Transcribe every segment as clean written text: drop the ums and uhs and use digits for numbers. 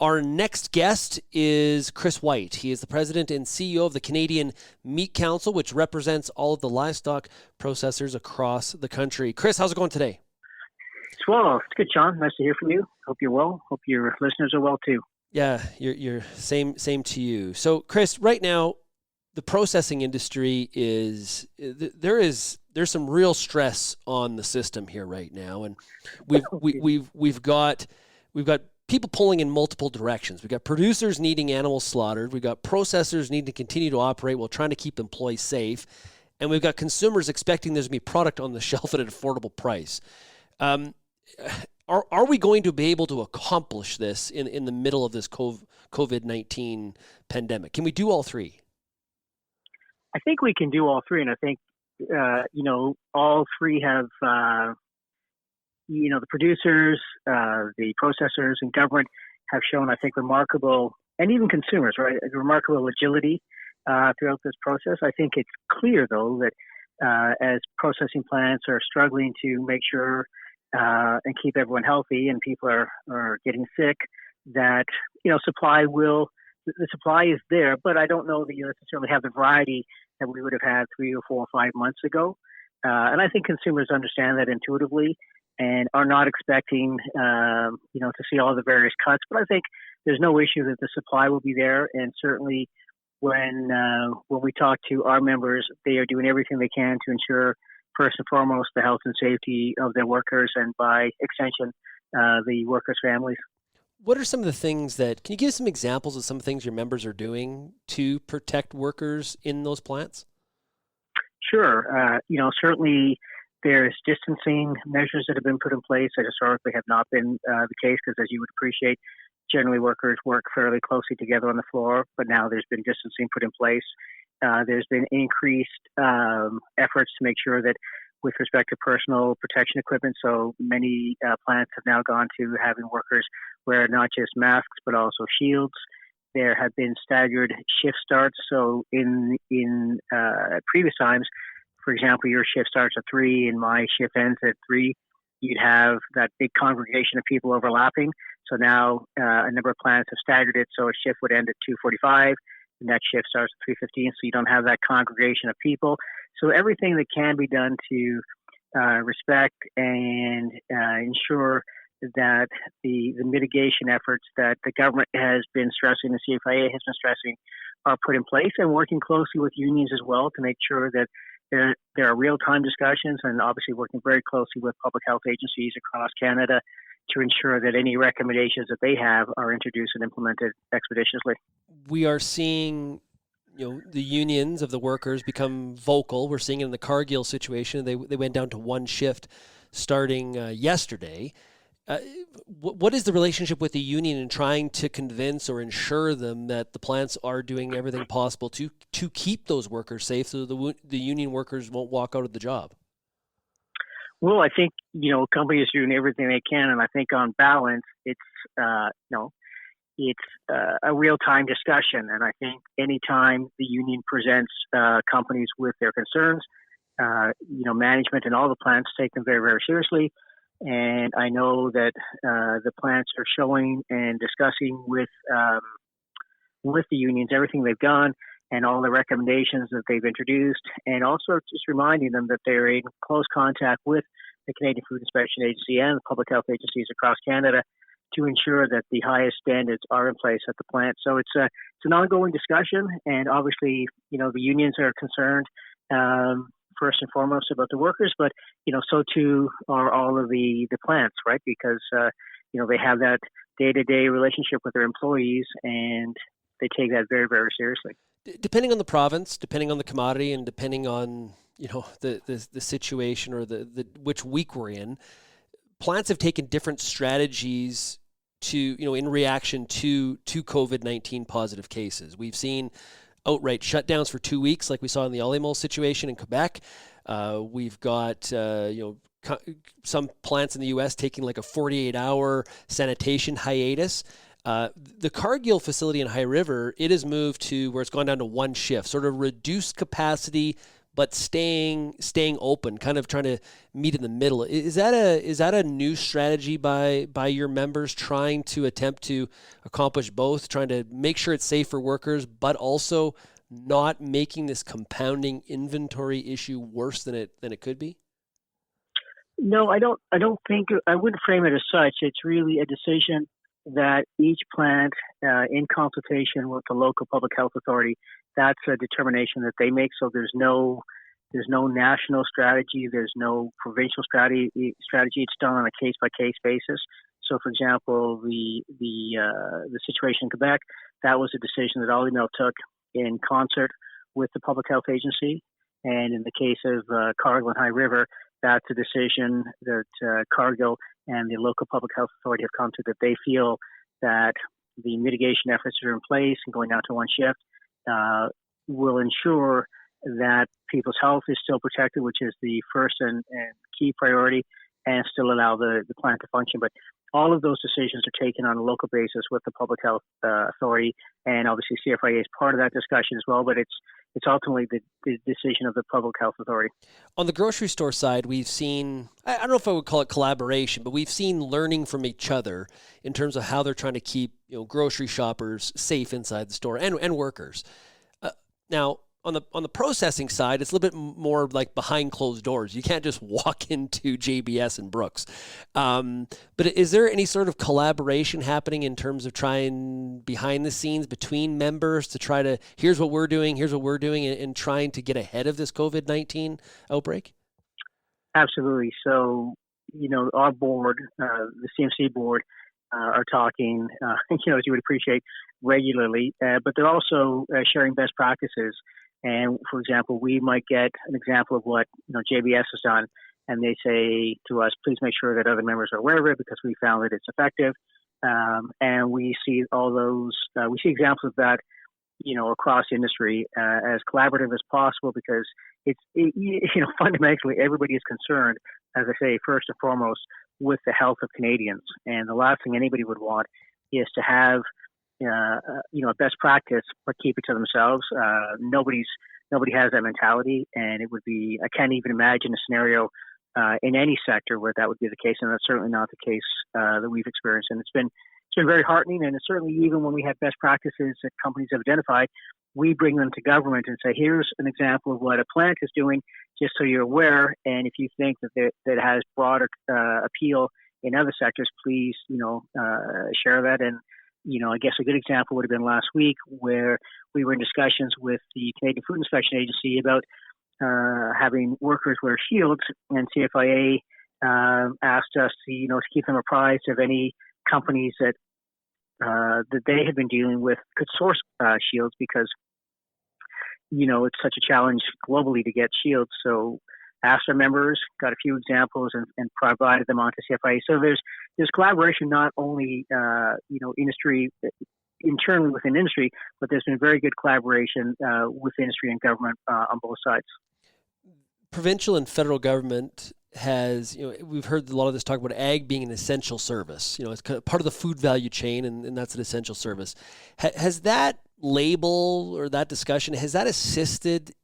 Our next guest is Chris White. He is the president and CEO of the Canadian Meat Council, which represents all of the livestock processors across the country. Chris, how's it going today? Well, it's good, Sean. Nice to hear from you. Hope you're well. Hope your listeners are well too. Yeah, you're same to you. So, Chris, right now, the processing industry there's some real stress on the system here right now, and we've got people pulling in multiple directions. We've got producers needing animals slaughtered. We've got processors needing to continue to operate while trying to keep employees safe, and we've got consumers expecting there's going to be product on the shelf at an affordable price. Are we going to be able to accomplish this in the middle of this COVID-19 pandemic? Can we do all three? I think we can do all three, and I think all three have the producers, the processors, and government have shown, I think, remarkable, and even consumers, right, remarkable agility throughout this process. I think it's clear, though, that as processing plants are struggling to make sure and keep everyone healthy, and people are getting sick, that the supply is there, but I don't know that you necessarily have the variety that we would have had 3 or 4 or 5 months ago. And I think consumers understand that intuitively and are not expecting, to see all the various cuts. But I think there's no issue that the supply will be there. And certainly when we talk to our members, they are doing everything they can to ensure, first and foremost, the health and safety of their workers and, by extension, the workers' families. What are some of the things can you give us some examples of some things your members are doing to protect workers in those plants? Sure. Certainly there's distancing measures that have been put in place that historically have not been the case, because, as you would appreciate, generally workers work fairly closely together on the floor, but now there's been distancing put in place. There's been increased efforts to make sure that, with respect to personal protection equipment, so many plants have now gone to having workers wear not just masks but also shields. There have been staggered shift starts. So in previous times, for example, your shift starts at 3 and my shift ends at 3. You'd have that big congregation of people overlapping. So now a number of plants have staggered it, so a shift would end at 2:45. And that shift starts at 3:15, so you don't have that congregation of people. So everything that can be done to respect and ensure that the mitigation efforts that the government has been stressing, the CFIA has been stressing, are put in place, and working closely with unions as well to make sure that there are real-time discussions, and obviously working very closely with public health agencies across Canada to ensure that any recommendations that they have are introduced and implemented expeditiously. We are seeing, the unions of the workers become vocal. We're seeing it in the Cargill situation. They went down to one shift starting yesterday. What is the relationship with the union in trying to convince or ensure them that the plants are doing everything possible to keep those workers safe, so the union workers won't walk out of the job? Well, I think, companies are doing everything they can, and I think on balance, it's a real-time discussion. And I think anytime the union presents companies with their concerns, management and all the plants take them very, very seriously. And I know that the plants are showing and discussing with the unions everything they've done and all the recommendations that they've introduced, and also just reminding them that they're in close contact with the Canadian Food Inspection Agency and the public health agencies across Canada to ensure that the highest standards are in place at the plant. So it's an ongoing discussion, and obviously, the unions are concerned first and foremost about the workers, but so too are all of the plants, right? Because they have that day-to-day relationship with their employees, and they take that very, very seriously. Depending on the province, depending on the commodity, and depending on the situation or the which week we're in, plants have taken different strategies to in reaction to COVID-19 positive cases. We've seen outright shutdowns for 2 weeks, like we saw in the Olymol situation in Quebec. We've got some plants in the U.S. taking like a 48-hour sanitation hiatus. The Cargill facility in High River, it has moved to where it's gone down to one shift, sort of reduced capacity, but staying open, kind of trying to meet in the middle. Is that a new strategy by your members, trying to attempt to accomplish both, trying to make sure it's safe for workers, but also not making this compounding inventory issue worse than it could be? No, I don't. I don't think I wouldn't frame it as such. It's really a decision that each plant, in consultation with the local public health authority, that's a determination that they make. So there's no national strategy. There's no provincial strategy. It's done on a case by case basis. So, for example, the situation in Quebec, that was a decision that Olymel took in concert with the public health agency. And in the case of Cargill and High River, that's a decision that Cargill and the local public health authority have come to, that they feel that the mitigation efforts that are in place and going down to one shift will ensure that people's health is still protected, which is the first and key priority, and still allow the plant to function. But all of those decisions are taken on a local basis with the public health authority, and obviously CFIA is part of that discussion as well, but it's ultimately the decision of the public health authority. On the grocery store side, we've seen, I don't know if I would call it collaboration, but we've seen learning from each other in terms of how they're trying to keep grocery shoppers safe inside the store and workers. Now, on the processing side, it's a little bit more like behind closed doors. You can't just walk into JBS and Brooks. But is there any sort of collaboration happening in terms of trying behind the scenes between members to try to, here's what we're doing, and trying to get ahead of this COVID-19 outbreak? Absolutely. So, our board, the CMC board, are talking, as you would appreciate, regularly, but they're also sharing best practices. And for example, we might get an example of what JBS has done, and they say to us, please make sure that other members are aware of it because we found that it's effective. And we see all those, we see examples of that, across industry as collaborative as possible, because it's fundamentally everybody is concerned, as I say, first and foremost, with the health of Canadians. And the last thing anybody would want is to have a best practice, but keep it to themselves. Nobody has that mentality, and it would be, I can't even imagine a scenario in any sector where that would be the case, and that's certainly not the case that we've experienced. And it's been very heartening, and it's certainly, even when we have best practices that companies have identified, we bring them to government and say, here's an example of what a plant is doing, just so you're aware, and if you think that it has broader appeal in other sectors, please, share that. And I guess a good example would have been last week, where we were in discussions with the Canadian Food Inspection Agency about having workers wear shields, and CFIA asked us to keep them apprised of any companies that they had been dealing with could source shields, because it's such a challenge globally to get shields. So asked our members, got a few examples, and provided them onto CFIA. So there's collaboration, not only industry, internally within industry, but there's been very good collaboration with industry and government on both sides. Provincial and federal government has, we've heard a lot of this talk about ag being an essential service. It's kind of part of the food value chain, and that's an essential service. Has that label or that discussion, has that assisted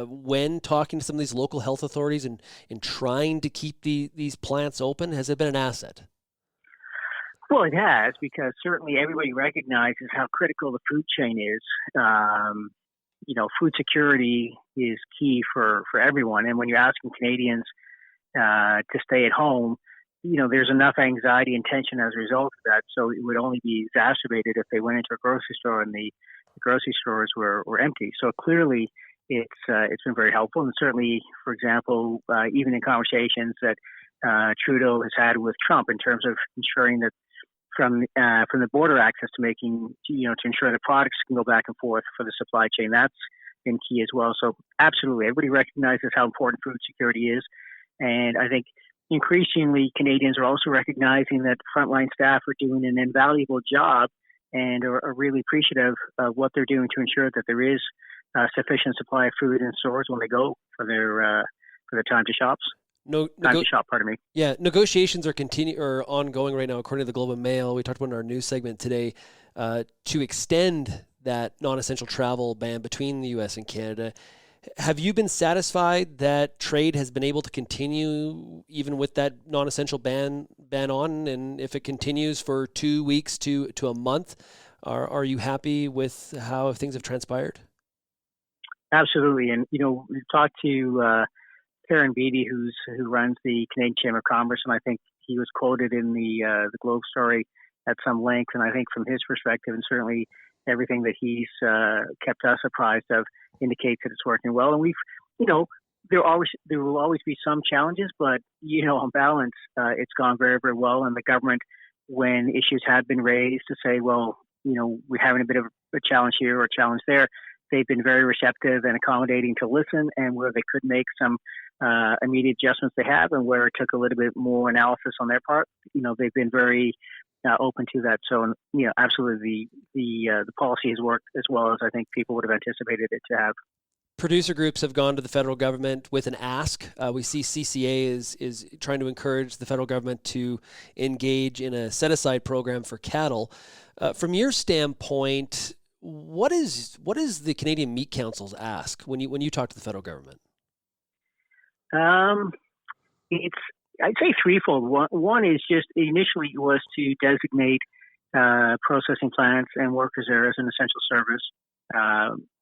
when talking to some of these local health authorities and in trying to keep these plants open? Has it been an asset? Well, it has, because certainly everybody recognizes how critical the food chain is. Food security is key for everyone. And when you're asking Canadians to stay at home, there's enough anxiety and tension as a result of that. So it would only be exacerbated if they went into a grocery store and the grocery stores were empty. So clearly, it's been very helpful. And certainly, for example, even in conversations that Trudeau has had with Trump in terms of ensuring that from the border access to making, to ensure that products can go back and forth for the supply chain, that's been key as well. So absolutely, everybody recognizes how important food security is. And I think increasingly Canadians are also recognizing that frontline staff are doing an invaluable job and are really appreciative of what they're doing to ensure that there is sufficient supply of food in stores when they go for their time to shop. Pardon me. Yeah, negotiations are ongoing right now, according to the Globe and Mail. We talked about in our news segment today to extend that non-essential travel ban between the U.S. and Canada. Have you been satisfied that trade has been able to continue even with that non-essential ban on? And if it continues for 2 weeks to a month, are you happy with how things have transpired? Absolutely. And, we've talked to Karen Beatty, who runs the Canadian Chamber of Commerce, and I think he was quoted in the Globe story at some length. And I think from his perspective, and certainly everything that he's kept us apprised of, indicates that it's working well. And we've, there will always be some challenges, but on balance, it's gone very, very well. And the government, when issues have been raised to say, well, we're having a bit of a challenge here or a challenge there, they've been very receptive and accommodating to listen, and where they could make some immediate adjustments they have, and where it took a little bit more analysis on their part, they've been very open to that. So, absolutely, the policy has worked as well as I think people would have anticipated it to have. Producer groups have gone to the federal government with an ask. We see CCA is trying to encourage the federal government to engage in a set-aside program for cattle. From your standpoint, what is the Canadian Meat Council's ask when you talk to the federal government? It's, I'd say, threefold. One is just initially was to designate processing plants and workers there as an essential service,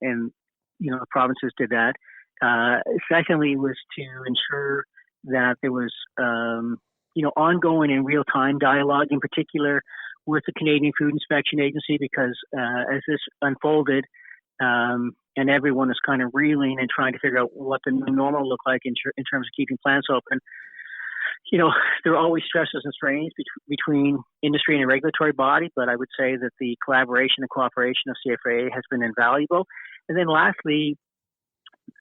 and the provinces did that. Secondly, was to ensure that there was ongoing and real time dialogue, in particular with the Canadian Food Inspection Agency, because as this unfolded, and everyone is kind of reeling and trying to figure out what the new normal looked like in terms of keeping plants open. There are always stresses and strains between industry and a regulatory body, but I would say that the collaboration and cooperation of CFA has been invaluable. And then lastly,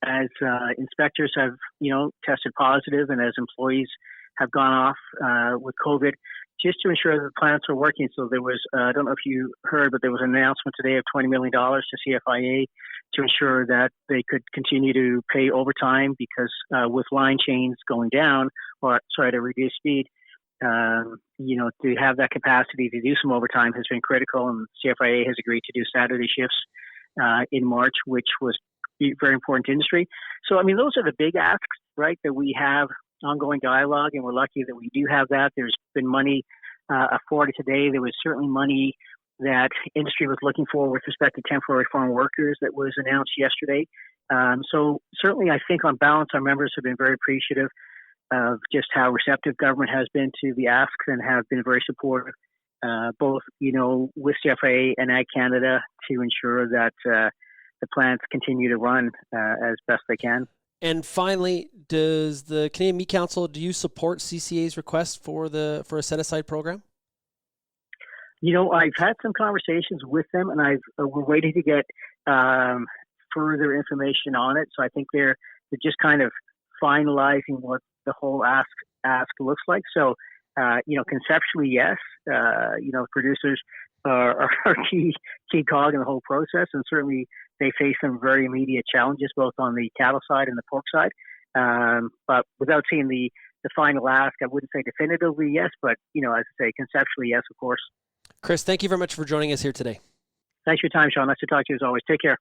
as inspectors have, tested positive, and as employees have gone off with COVID, just to ensure that the plants are working. So there was, I don't know if you heard, but there was an announcement today of $20 million to CFIA to ensure that they could continue to pay overtime, because with line chains going down, to reduce speed, to have that capacity to do some overtime has been critical. And CFIA has agreed to do Saturday shifts in March, which was very important to industry. So, those are the big asks, right, that we have ongoing dialogue, and we're lucky that we do have that. There's been money afforded today. There was certainly money that industry was looking for with respect to temporary farm workers that was announced yesterday. So certainly, I think on balance, our members have been very appreciative of just how receptive government has been to the asks, and have been very supportive, both, with CFA and Ag Canada, to ensure that the plants continue to run as best they can. And finally, does the Canadian Meat Council, do you support CCA's request for a set-aside program? I've had some conversations with them, and we're waiting to get further information on it. So I think they're just kind of finalizing what the whole ask looks like. So, conceptually, yes, producers are key cog in the whole process, and certainly they face some very immediate challenges, both on the cattle side and the pork side. But without seeing the final ask, I wouldn't say definitively yes, but, as I say, conceptually, yes, of course. Chris, thank you very much for joining us here today. Thanks for your time, Sean. Nice to talk to you as always. Take care.